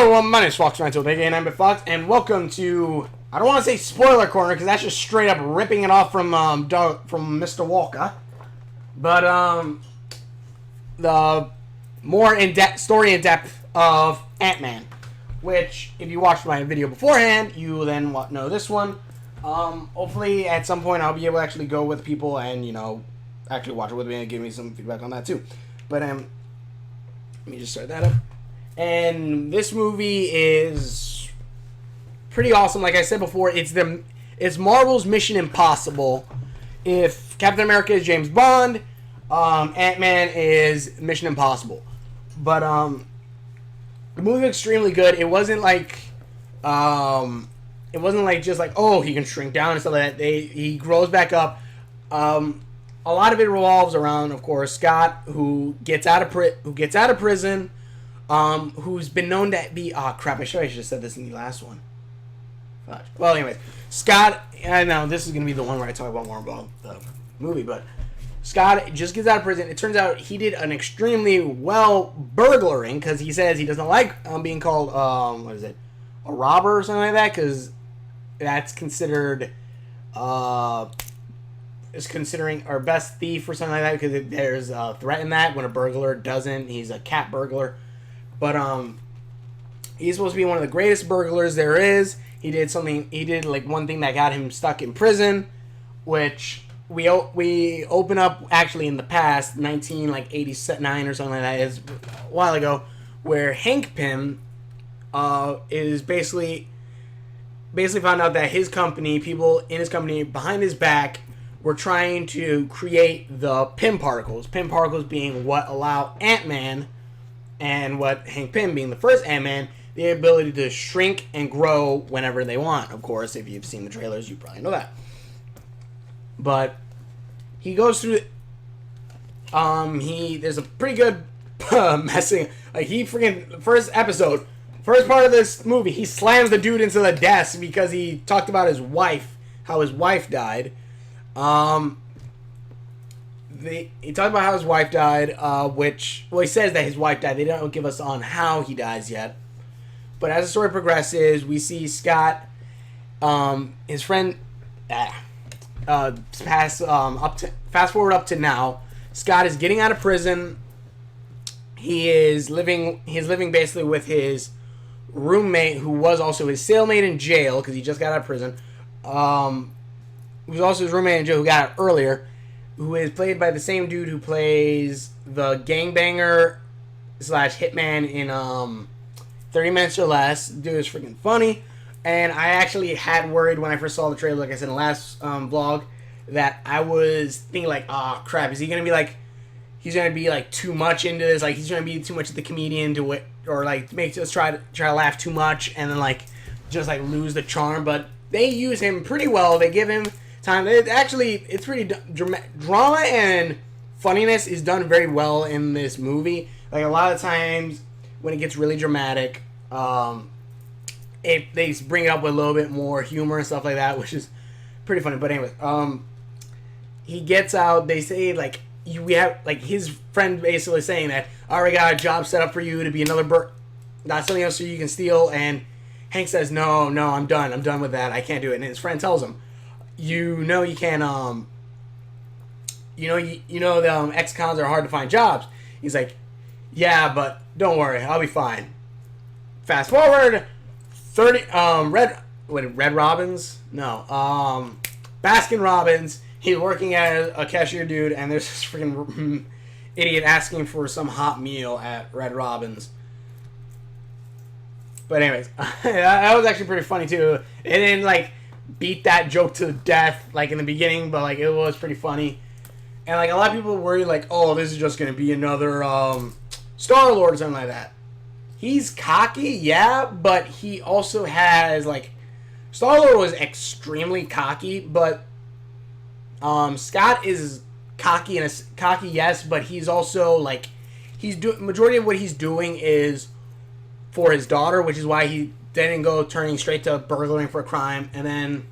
everyone, my name is Fox Rental, aka Antman Fox, and welcome to, I don't want to say spoiler corner, because that's just straight up ripping it off from Mr. Walker, but the more in-depth, story in-depth of Antman, which, if you watched my video beforehand, you then know this one. Hopefully, at some point, I'll be able to actually go with people and, actually watch it with me and give me some feedback on that, too. But, let me just start that up. And this movie is pretty awesome. Like I said before, it's Marvel's Mission Impossible. If Captain America is James Bond, Ant-Man is Mission Impossible. But the movie was extremely good. It wasn't like just like, oh, he can shrink down and stuff like that. He grows back up. A lot of it revolves around, of course, Scott, who gets out of prison. Who's been known to be... Oh, crap, I should have said this in the last one. Well, anyways, Scott... I know, this is going to be the one where I talk about more about the movie, but Scott just gets out of prison. It turns out he did an extremely well burglaring, because he says he doesn't like being called, a robber or something like that, because that's considered... is considering our best thief or something like that, because there's a threat in that. When a burglar doesn't, he's a cat burglar. But he's supposed to be one of the greatest burglars there is. He did one thing that got him stuck in prison, which we open up actually in the past, 1989 or something like that, is a while ago, where Hank Pym is basically found out that his company, people in his company behind his back, were trying to create the Pym particles. Pym particles being what allow Ant-Man, and what Hank Pym being the first Ant-Man, the ability to shrink and grow whenever they want. Of course, if you've seen the trailers, you probably know that. But he goes through... there's a pretty good messing... Like, first part of this movie, he slams the dude into the desk because he talked about his wife, how his wife died. He talked about how his wife died, he says that his wife died. They don't give us on how he dies yet. But as the story progresses, we see Scott, his friend, fast forward up to now. Scott is getting out of prison. He's living basically with his roommate, who was also his cellmate in jail, because he just got out of prison. Who was also his roommate in jail, who got out earlier, who is played by the same dude who plays the gangbanger / hitman in 30 Minutes or Less. Dude is freaking funny. And I actually had worried when I first saw the trailer, like I said in the last vlog, that I was thinking like, oh crap, is he going to be like, he's going to be like too much into this, like he's going to be too much of the comedian to it, or like make us try to laugh too much and then like just like lose the charm. But they use him pretty well. They give him time. It's pretty drama and funniness is done very well in this movie. Like a lot of times when it gets really dramatic, they bring it up with a little bit more humor and stuff like that, which is pretty funny. But anyways, he gets out. They say like we have like his friend basically saying that, all right, got a job set up for you to be another not something else so you can steal. And Hank says, no, I'm done with that. I can't do it. And his friend tells him, you can't, the ex-cons are hard to find jobs. He's like, yeah, but don't worry, I'll be fine. Fast forward, Red Robins? No, Baskin Robbins. He's working as a cashier dude, and there's this freaking idiot asking for some hot meal at Red Robins. But anyways, that was actually pretty funny too. It didn't like beat that joke to death like in the beginning, but like it was pretty funny. And like a lot of people worry like, oh, this is just gonna be another Star-Lord or something like that. He's cocky, yeah, but he also has like Star-Lord was extremely cocky, but Scott is cocky yes, but he's also like majority of what he's doing is for his daughter, which is why he didn't go turning straight to burglaring for a crime. And then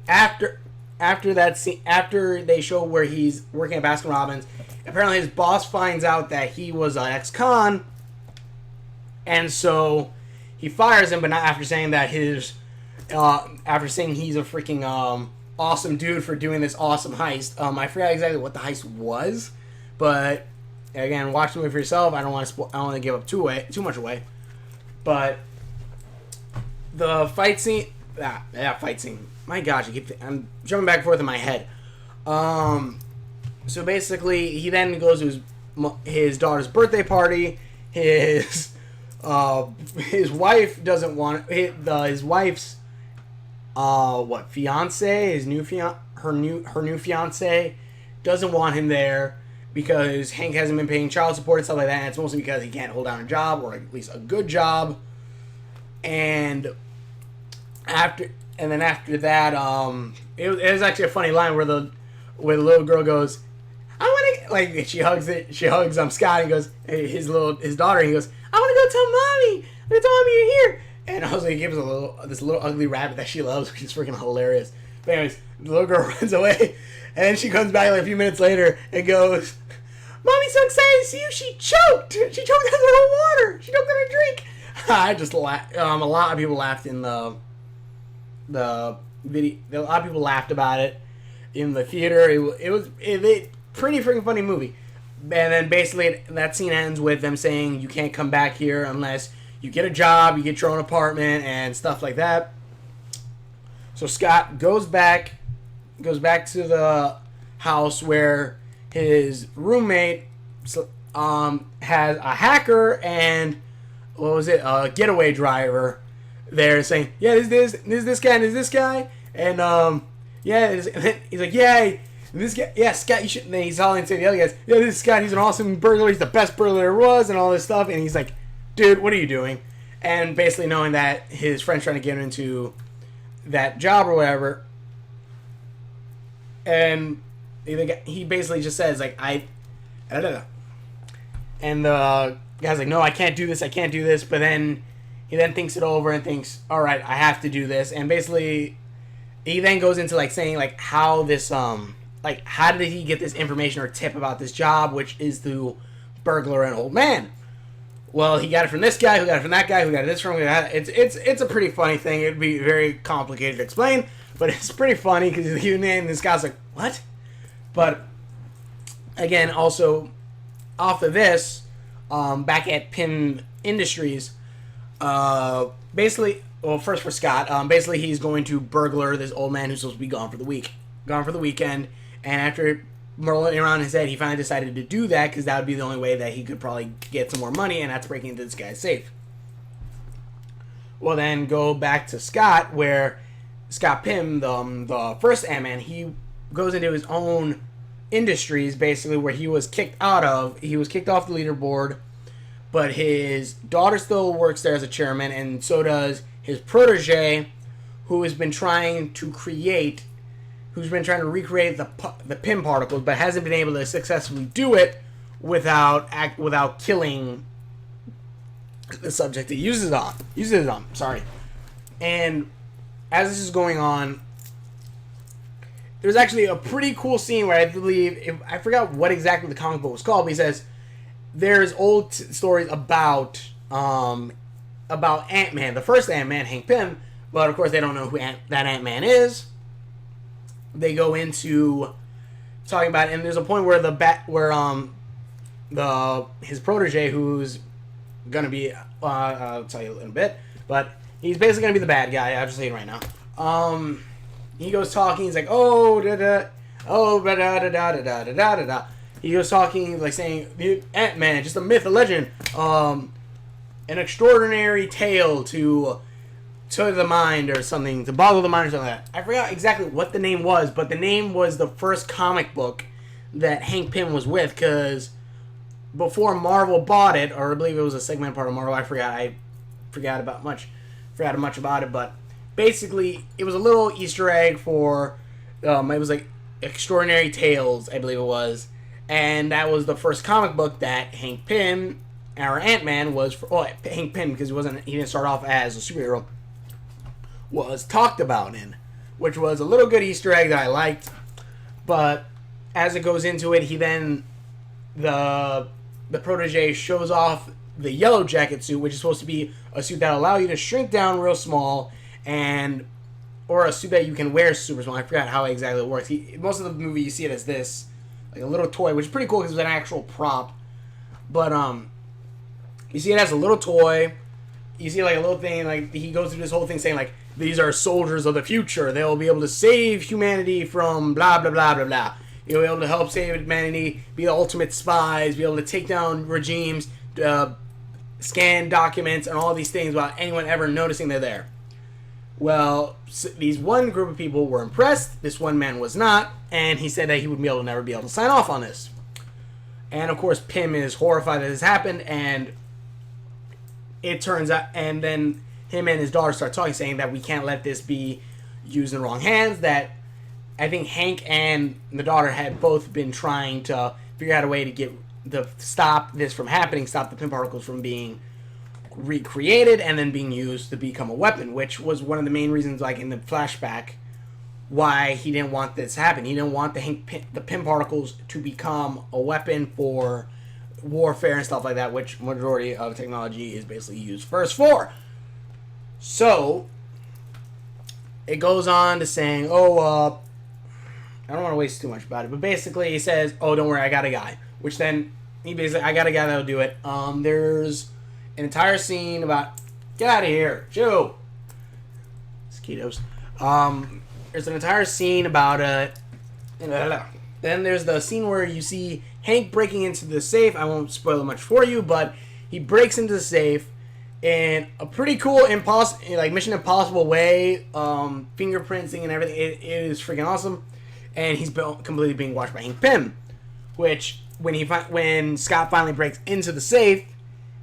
after that scene, after they show where he's working at Baskin Robbins, apparently his boss finds out that he was an ex-con, And so he fires him, but not after saying that after saying he's a freaking awesome dude for doing this awesome heist. I forgot exactly what the heist was, but again, watch the movie for yourself. I don't want to I don't want to give up too much away. But the fight scene, fight scene. My gosh, I'm jumping back and forth in my head. So basically, he then goes to his daughter's birthday party. His wife doesn't want his wife's fiance, her new fiance doesn't want him there because Hank hasn't been paying child support and stuff like that. And it's mostly because he can't hold down a job, or at least a good job. And after that, it was actually a funny line where the little girl goes, "I want to," like, she hugs Scott and goes, his daughter, and he goes, "I want to go tell mommy. I'm gonna tell mommy you're here." And also he gives this little ugly rabbit that she loves, which is freaking hilarious. But anyways, the little girl runs away, and then she comes back like a few minutes later and goes, "Mommy's so excited to see you. She choked. She choked on her water. She choked on her drink." I just laughed. A lot of people laughed in the video. A lot of people laughed about it in the theater. It was pretty freaking funny movie. And then basically that scene ends with them saying you can't come back here unless you get a job, you get your own apartment, and stuff like that. So Scott goes back to the house where his roommate has a hacker and a getaway driver there saying, "Yeah, this guy, and this guy," and he's like, "Yeah, this guy, yeah, Scott, you should." And then he's telling to the other guys, "Yeah, this is Scott. He's an awesome burglar. He's the best burglar there was," and all this stuff. And he's like, "Dude, what are you doing?" And basically knowing that his friend's trying to get him into that job or whatever, and he basically just says like, and the guy's like, "No, I can't do this," but then he then thinks it over and thinks, "All right, I have to do this." And basically he then goes into like saying like how this like how did he get this information or tip about this job, which is to burglar an old man. Well, he got it from this guy, who got it from that guy, who got this from that. It's a pretty funny thing. It'd be very complicated to explain, but it's pretty funny because you name this guy's like, "What?" But again, also off of this, back at Pym Industries, basically, well, first for Scott, basically he's going to burglar this old man who's supposed to be gone for the weekend, and after mulling around in his head, he finally decided to do that because that would be the only way that he could probably get some more money, and that's breaking into this guy's safe. Well, then go back to Scott, where Scott Pym, the first Antman, he goes into his own industries, basically, where he was kicked off the leaderboard, but his daughter still works there as a chairman, and so does his protege, who has been trying to recreate the Pym particles, but hasn't been able to successfully do it without killing the subject it uses on. Sorry. And as this is going on, there's actually a pretty cool scene where I forgot what exactly the comic book was called, but he says there's old stories about Antman, the first Antman, Hank Pym, but of course they don't know who that Antman is. They go into talking about it, and there's a point where his protege, who's gonna be I'll tell you a little bit, but he's basically gonna be the bad guy. I'll just say it right now. He goes talking. He's like, "Oh, da da, oh, da da da da da da da da." He goes talking, like saying, "The Ant-Man, just a myth, a legend, an extraordinary tale to the mind or something, to boggle the mind or something like that." I forgot exactly what the name was, but the name was the first comic book that Hank Pym was with, because before Marvel bought it, or I believe it was a segment part of Marvel, I forgot much about it, but basically it was a little Easter egg for, it was like Extraordinary Tales, I believe it was, and that was the first comic book that Hank Pym, or Ant-Man, was for. Oh, Hank Pym, because he didn't start off as a superhero, was talked about in, which was a little good Easter egg that I liked. But as it goes into it, he then the protege shows off the Yellow Jacket suit, which is supposed to be a suit that'll allow you to shrink down real small, or a suit that you can wear super small. I forgot how exactly it works. Most of the movie you see it as this, like a little toy, which is pretty cool because it's an actual prop. But you see it as a little toy. You see like a little thing, like he goes through this whole thing saying like, these are soldiers of the future. They'll be able to save humanity from blah blah blah blah blah. You'll be able to help save humanity, be the ultimate spies, be able to take down regimes, scan documents, and all these things without anyone ever noticing they're there. Well, these one group of people were impressed. This one man was not, and he said that he would never be able to sign off on this. And of course, Pym is horrified that this happened, and it turns out, and then him and his daughter start talking, saying that we can't let this be used in the wrong hands. That I think Hank and the daughter had both been trying to figure out a way to stop this from happening, stop the Pym particles from being recreated and then being used to become a weapon, which was one of the main reasons, like in the flashback, why he didn't want this to happen. He didn't want the Pym particles to become a weapon for warfare and stuff like that, which majority of technology is basically used first for. So it goes on to saying, I don't want to waste too much about it, but basically he says, oh, don't worry, I got a guy. Which then, he basically, I got a guy that'll do it. There's an entire scene about, get out of here, Joe. Mosquitoes. There's an entire scene about, then there's the scene where you see Hank breaking into the safe. I won't spoil it much for you, but he breaks into the safe in a pretty cool, Mission Impossible way. Fingerprinting and everything. It is freaking awesome. And he's completely being watched by Hank Pym, which when Scott finally breaks into the safe,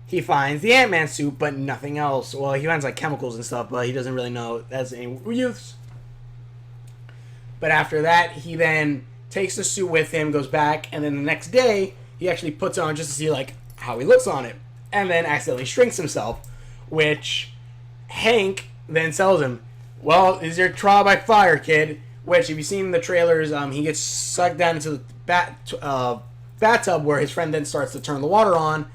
he finds the Antman suit, but nothing else. Well, he finds like chemicals and stuff, but he doesn't really know that's any use. But after that, he then takes the suit with him, goes back, and then the next day, he actually puts it on just to see like how he looks on it, and then accidentally shrinks himself, which Hank then tells him, well, this is your trial by fire, kid. Which, if you've seen the trailers, he gets sucked down into the bathtub where his friend then starts to turn the water on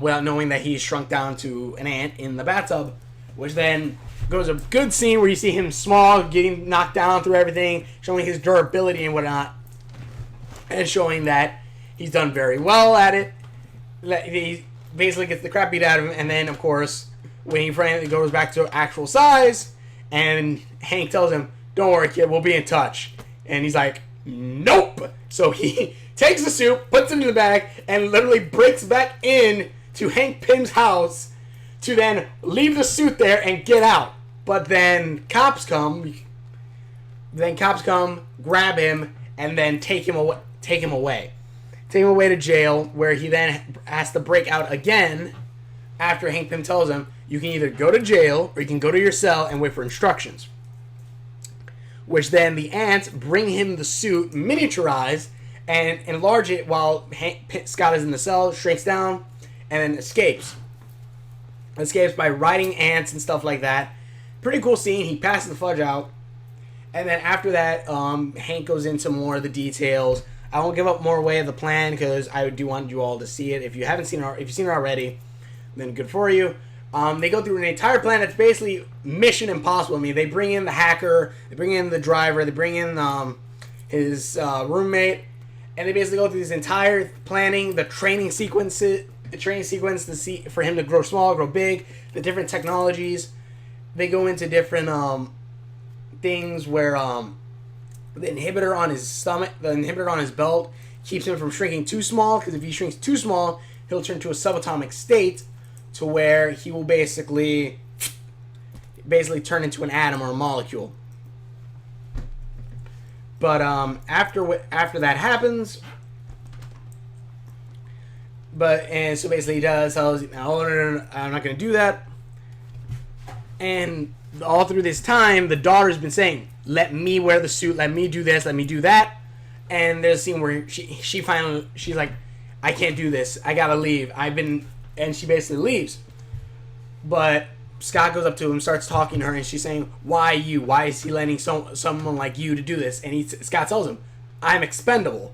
without knowing that he's shrunk down to an ant in the bathtub. Which then goes a good scene where you see him small, getting knocked down through everything, showing his durability and whatnot, and showing that he's done very well at it. He basically gets the crap beat out of him, and then, of course, when he finally goes back to actual size, and Hank tells him, don't worry, kid, we'll be in touch. And he's like, nope. So he takes the suit, puts it in the bag, and literally breaks back in to Hank Pym's house to then leave the suit there and get out. But then cops come, grab him, and then take him away. Take him away to jail, where he then has to break out again after Hank Pym tells him, you can either go to jail or you can go to your cell and wait for instructions. Which then the ants bring him the suit miniaturized and enlarge it while Scott is in the cell, shrinks down, and then escapes. Escapes by riding ants and stuff like that. Pretty cool scene. He passes the fudge out. And then after that, Hank goes into more of the details. I won't give up more away of the plan because I do want you all to see it. If you haven't seen it, if you've seen it already, then good for you. They go through an entire plan that's basically Mission Impossible. I mean, they bring in the hacker, they bring in the driver, they bring in his roommate, and they basically go through this entire planning, the training sequence to see for him to grow small, grow big, the different technologies. They go into different things where the inhibitor on his stomach, the inhibitor on his belt, keeps him from shrinking too small. Because if he shrinks too small, he'll turn to a subatomic state, to where he will basically turn into an atom or a molecule. But after that happens, so basically he tells, no, I'm not going to do that. And all through this time, the daughter's been saying, let me wear the suit, let me do this, let me do that. And there's a scene where she's like, I can't do this, I gotta leave, and she basically leaves. But Scott goes up to him, starts talking to her, and she's saying, why you? Why is he letting someone like you to do this? And Scott tells him, I'm expendable.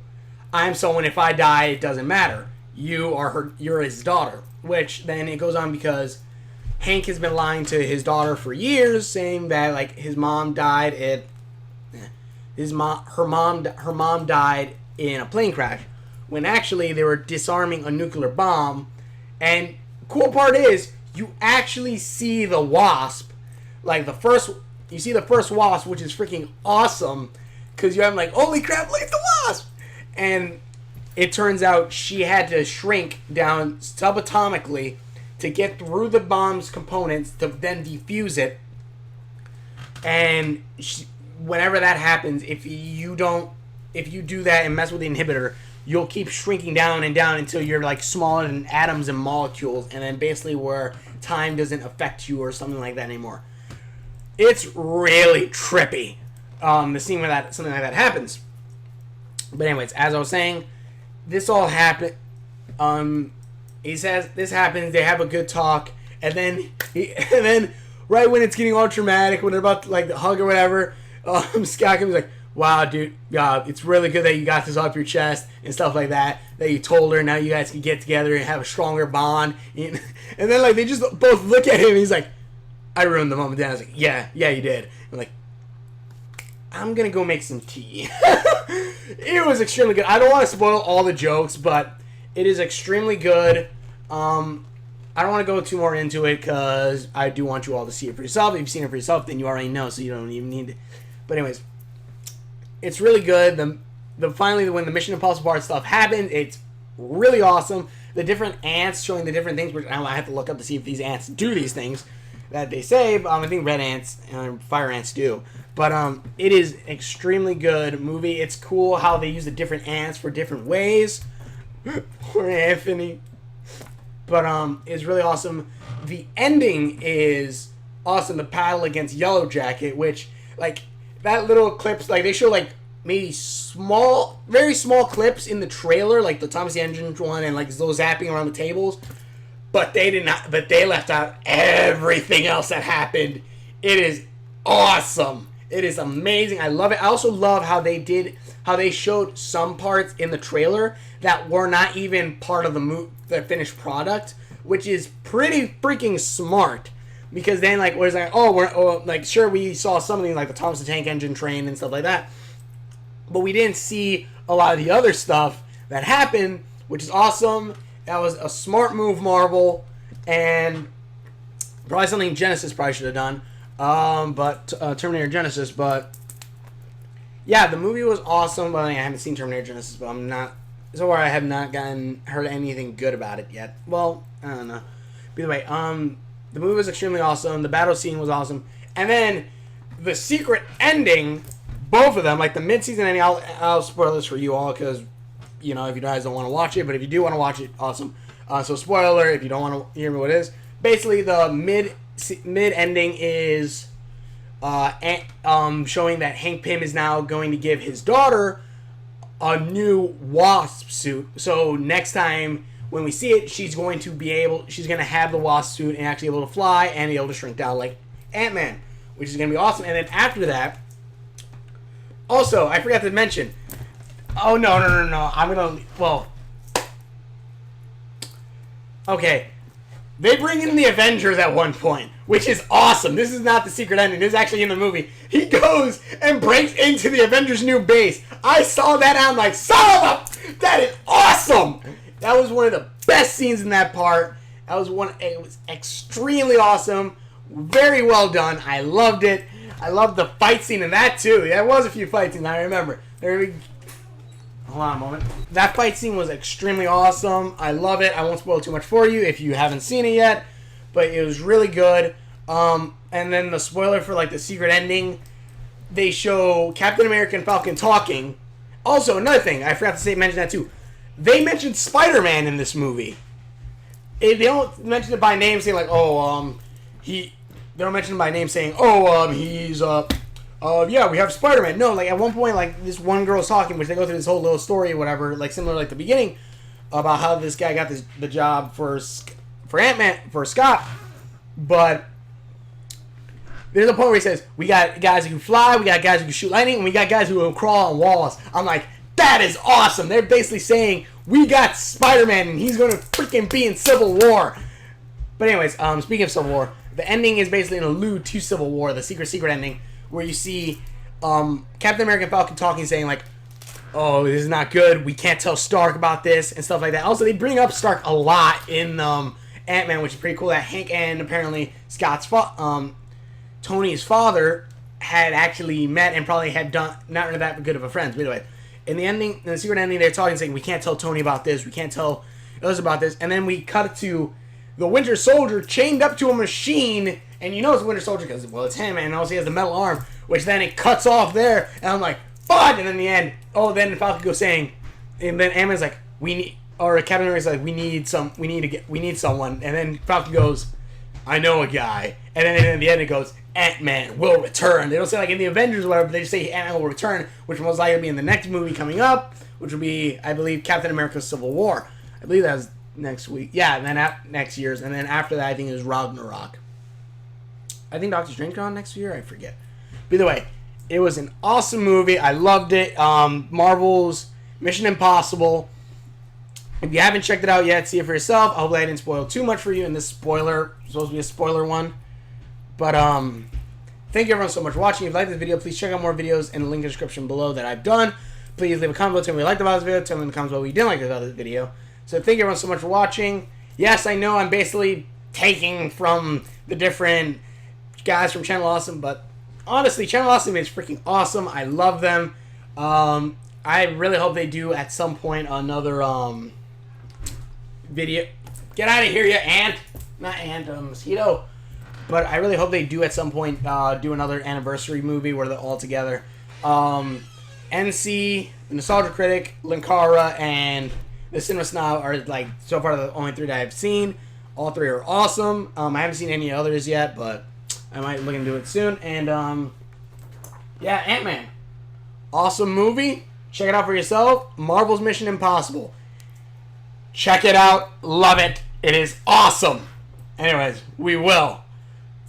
I'm someone, if I die, it doesn't matter. You're his daughter. which then it goes on because Hank has been lying to his daughter for years, saying that like his mom died at her mom died in a plane crash, when actually they were disarming a nuclear bomb. And cool part is you actually see the Wasp, like you see the first Wasp, which is freaking awesome because you're like, holy crap, look at the Wasp, and it turns out she had to shrink down subatomically to get through the bomb's components to then defuse it. And whenever that happens, if you do that and mess with the inhibitor, you'll keep shrinking down and down until you're like smaller than atoms and molecules, and then basically where time doesn't affect you or something like that anymore. It's really trippy. The scene where something like that happens. But anyways, as I was saying, this all happened. He says this happens. They have a good talk, and then right when it's getting all traumatic, when they're about to like hug or whatever, Scott comes like, "Wow, dude, it's really good that you got this off your chest and stuff like that. That you told her. Now you guys can get together and have a stronger bond." And then like they just both look at him. And he's like, "I ruined the moment." Then I was like, "Yeah, you did." I'm like, I'm gonna go make some tea. It was extremely good. I don't want to spoil all the jokes, but it is extremely good. I don't want to go too more into it because I do want you all to see it for yourself. If you've seen it for yourself, then you already know, so you don't even need to. But anyways, it's really good. Finally, when the Mission Impossible part stuff happened, it's really awesome. The different ants showing the different things, which I have to look up to see if these ants do these things that they say. I think red ants and fire ants do. But it is extremely good movie. It's cool how they use the different ants for different ways. Poor Anthony. But it's really awesome. The ending is awesome. The battle against Yellow Jacket, which like that little clips, like they show like maybe very small clips in the trailer, like the Thomas the Engine one, and like those zapping around the tables. But they did not. But they left out everything else that happened. It is awesome. It is amazing. I love it. I also love how they showed some parts in the trailer that were not even part of the finished product, which is pretty freaking smart. Because then, like, we're like, sure, we saw something like the Thomas the Tank Engine train and stuff like that, but we didn't see a lot of the other stuff that happened, which is awesome. That was a smart move, Marvel, and probably something Genesis probably should have done. But Terminator Genesis, but yeah, the movie was awesome. But I haven't seen Terminator Genesis, but I have not heard anything good about it yet. Well, I don't know. But either way, the movie was extremely awesome. The battle scene was awesome, and then the secret ending, both of them, like the mid-season ending. I'll spoil this for you all because if you guys don't want to watch it, but if you do want to watch it, awesome. So spoiler if you don't want to hear me what it is. Basically, the mid ending is showing that Hank Pym is now going to give his daughter a new Wasp suit. So next time when we see it, she's going to have the Wasp suit and actually able to fly and be able to shrink down like Antman, which is going to be awesome. And then after that, also, I forgot to mention, okay. They bring in the Avengers at one point, which is awesome. This is not the secret ending. This is actually in the movie. He goes and breaks into the Avengers' new base. I saw that and I'm like, that is awesome. That was one of the best scenes in that part. It was extremely awesome. Very well done. I loved it. I loved the fight scene in that too. There was a few fight scenes, I remember. Hold on a moment. That fight scene was extremely awesome. I love it. I won't spoil too much for you if you haven't seen it yet, but it was really good. And then the spoiler for like the secret ending, they show Captain America and Falcon talking. Also, another thing, I forgot to mention that too. They mentioned Spider-Man in this movie. They don't mention it by name, saying like, they don't mention it by name saying, he's yeah, we have Spider-Man. No, like at one point, like this one girl's talking, which they go through this whole little story or whatever, like similar like the beginning, about how this guy got the job for Antman for Scott. But there's a point where he says, we got guys who can fly, we got guys who can shoot lightning, and we got guys who can crawl on walls. I'm like, that is awesome. They're basically saying we got Spider-Man, and he's going to freaking be in Civil War. But anyways, speaking of Civil War, the ending is basically an allude to Civil War, the secret ending, where you see Captain America and Falcon talking, saying like, oh, this is not good, we can't tell Stark about this, and stuff like that. Also, they bring up Stark a lot in Ant-Man, which is pretty cool, that Hank and apparently Tony's father had actually met and probably had done not really that good of a friends. By the way, in the secret ending, they're talking, saying, we can't tell Tony about this, we can't tell others about this, and then we cut it to the Winter Soldier chained up to a machine, and you know it's the Winter Soldier because, well, it's him, and also he has the metal arm, which then it cuts off there, and I'm like, fuck! And in the end, then Falcon goes saying, and then Ant-Man's like, Captain America's like, we need someone, and then Falcon goes, I know a guy, and then in the end it goes, Ant-Man will return. They don't say like in the Avengers or whatever, they just say Ant-Man will return, which will most likely be in the next movie coming up, which will be, I believe, Captain America Civil War. I believe that was next week. Yeah, and then next year's, and then after that I think it was Ragnarok. I think Doctor Strange on next year, I forget. But either way, it was an awesome movie. I loved it. Marvel's Mission Impossible. If you haven't checked it out yet, see it for yourself. I hope I didn't spoil too much for you in this spoiler. It's supposed to be a spoiler one. But thank you everyone so much for watching. If you like this video, please check out more videos in the link in the description below that I've done. Please leave a comment below, tell me what you liked about this video. Tell me in the comments what you didn't like about this video. So thank you everyone so much for watching. Yes, I know I'm basically taking from the different guys from Channel Awesome, but honestly, Channel Awesome is freaking awesome. I love them. I really hope they do at some point another video. Get out of here, you ant! Not ant, mosquito. But I really hope they do at some point do another anniversary movie where they're all together. NC, the Nostalgia Critic, Linkara, and the Cinema Snob are like so far the only three that I've seen. All three are awesome. I haven't seen any others yet, but I might look into it soon. And yeah, Ant-Man, awesome movie. Check it out for yourself. Marvel's Mission Impossible. Check it out. Love it. It is awesome. Anyways, we will.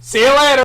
See you later.